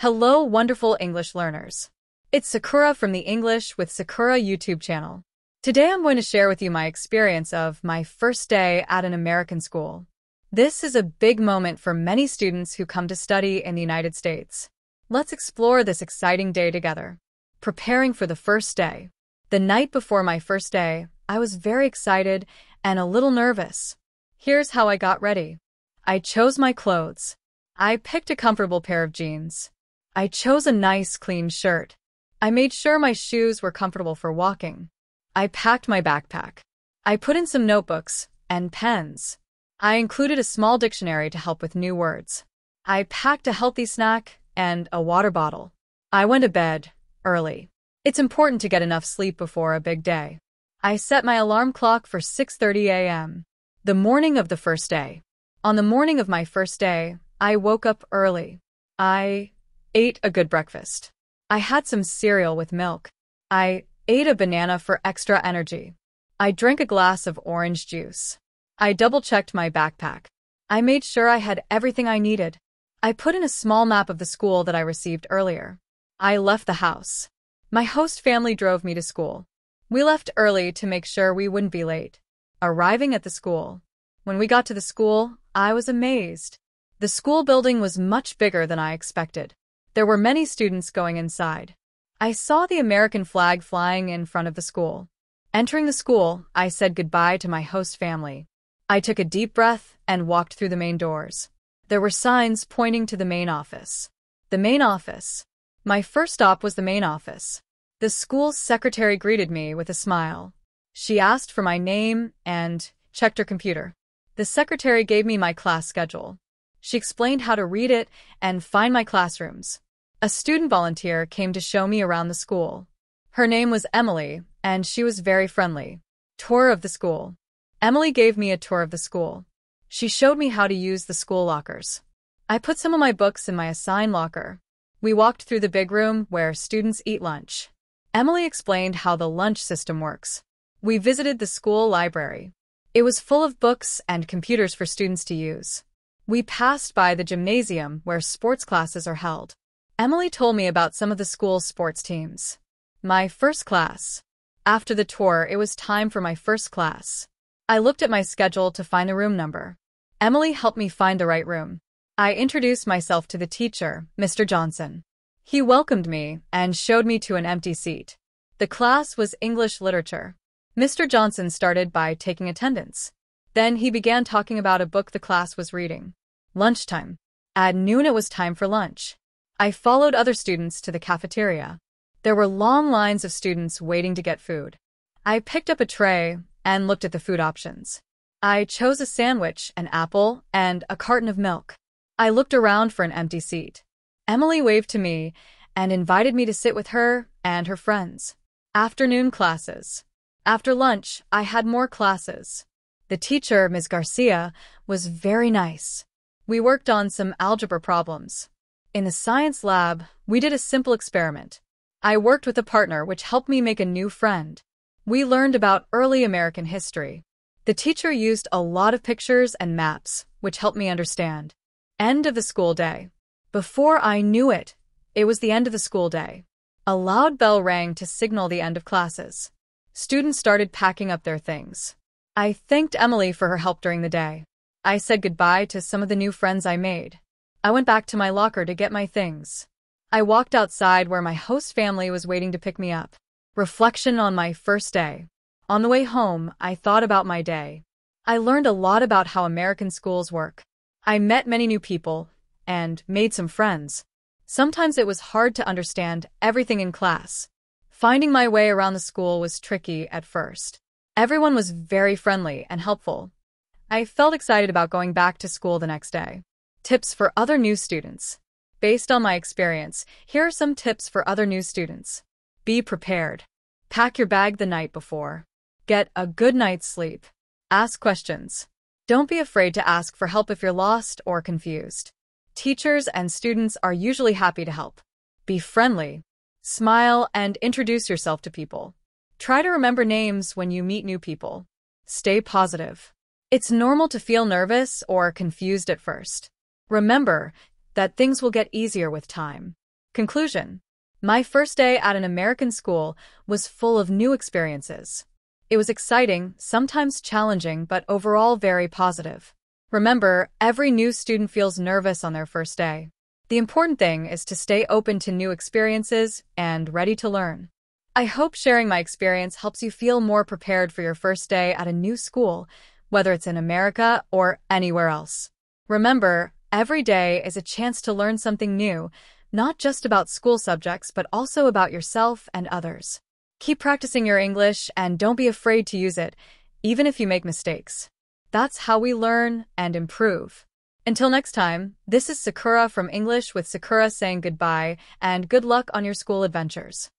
Hello, wonderful English learners. It's Sakura from the English with Sakura YouTube channel. Today I'm going to share with you my experience of my first day at an American school. This is a big moment for many students who come to study in the United States. Let's explore this exciting day together. Preparing for the first day. The night before my first day, I was very excited and a little nervous. Here's how I got ready. I chose my clothes. I picked a comfortable pair of jeans. I chose a nice, clean shirt. I made sure my shoes were comfortable for walking. I packed my backpack. I put in some notebooks and pens. I included a small dictionary to help with new words. I packed a healthy snack and a water bottle. I went to bed early. It's important to get enough sleep before a big day. I set my alarm clock for 6:30 a.m. The morning of the first day. On the morning of my first day, I woke up early. I ate a good breakfast. I had some cereal with milk. I ate a banana for extra energy. I drank a glass of orange juice. I double-checked my backpack. I made sure I had everything I needed. I put in a small map of the school that I received earlier. I left the house. My host family drove me to school. We left early to make sure we wouldn't be late. Arriving at the school. When we got to the school, I was amazed. The school building was much bigger than I expected. There were many students going inside. I saw the American flag flying in front of the school. Entering the school, I said goodbye to my host family. I took a deep breath and walked through the main doors. There were signs pointing to the main office. The main office. My first stop was the main office. The school's secretary greeted me with a smile. She asked for my name and checked her computer. The secretary gave me my class schedule. She explained how to read it and find my classrooms. A student volunteer came to show me around the school. Her name was Emily, and she was very friendly. Tour of the school. Emily gave me a tour of the school. She showed me how to use the school lockers. I put some of my books in my assigned locker. We walked through the big room where students eat lunch. Emily explained how the lunch system works. We visited the school library. It was full of books and computers for students to use. We passed by the gymnasium where sports classes are held. Emily told me about some of the school's sports teams. My first class. After the tour, it was time for my first class. I looked at my schedule to find the room number. Emily helped me find the right room. I introduced myself to the teacher, Mr. Johnson. He welcomed me and showed me to an empty seat. The class was English literature. Mr. Johnson started by taking attendance. Then he began talking about a book the class was reading. Lunchtime. At noon it was time for lunch. I followed other students to the cafeteria. There were long lines of students waiting to get food. I picked up a tray and looked at the food options. I chose a sandwich, an apple, and a carton of milk. I looked around for an empty seat. Emily waved to me and invited me to sit with her and her friends. Afternoon classes. After lunch, I had more classes. The teacher, Ms. Garcia, was very nice. We worked on some algebra problems. In the science lab, we did a simple experiment. I worked with a partner which helped me make a new friend. We learned about early American history. The teacher used a lot of pictures and maps, which helped me understand. End of the school day. Before I knew it, it was the end of the school day. A loud bell rang to signal the end of classes. Students started packing up their things. I thanked Emily for her help during the day. I said goodbye to some of the new friends I made. I went back to my locker to get my things. I walked outside where my host family was waiting to pick me up. Reflection on my first day. On the way home, I thought about my day. I learned a lot about how American schools work. I met many new people and made some friends. Sometimes it was hard to understand everything in class. Finding my way around the school was tricky at first. Everyone was very friendly and helpful. I felt excited about going back to school the next day. Tips for other new students. Based on my experience, here are some tips for other new students. Be prepared. Pack your bag the night before. Get a good night's sleep. Ask questions. Don't be afraid to ask for help if you're lost or confused. Teachers and students are usually happy to help. Be friendly. Smile and introduce yourself to people. Try to remember names when you meet new people. Stay positive. It's normal to feel nervous or confused at first. Remember that things will get easier with time. Conclusion. My first day at an American school was full of new experiences. It was exciting, sometimes challenging, but overall very positive. Remember, every new student feels nervous on their first day. The important thing is to stay open to new experiences and ready to learn. I hope sharing my experience helps you feel more prepared for your first day at a new school, whether it's in America or anywhere else. Remember, every day is a chance to learn something new, not just about school subjects, but also about yourself and others. Keep practicing your English and don't be afraid to use it, even if you make mistakes. That's how we learn and improve. Until next time, this is Sakura from English with Sakura saying goodbye and good luck on your school adventures.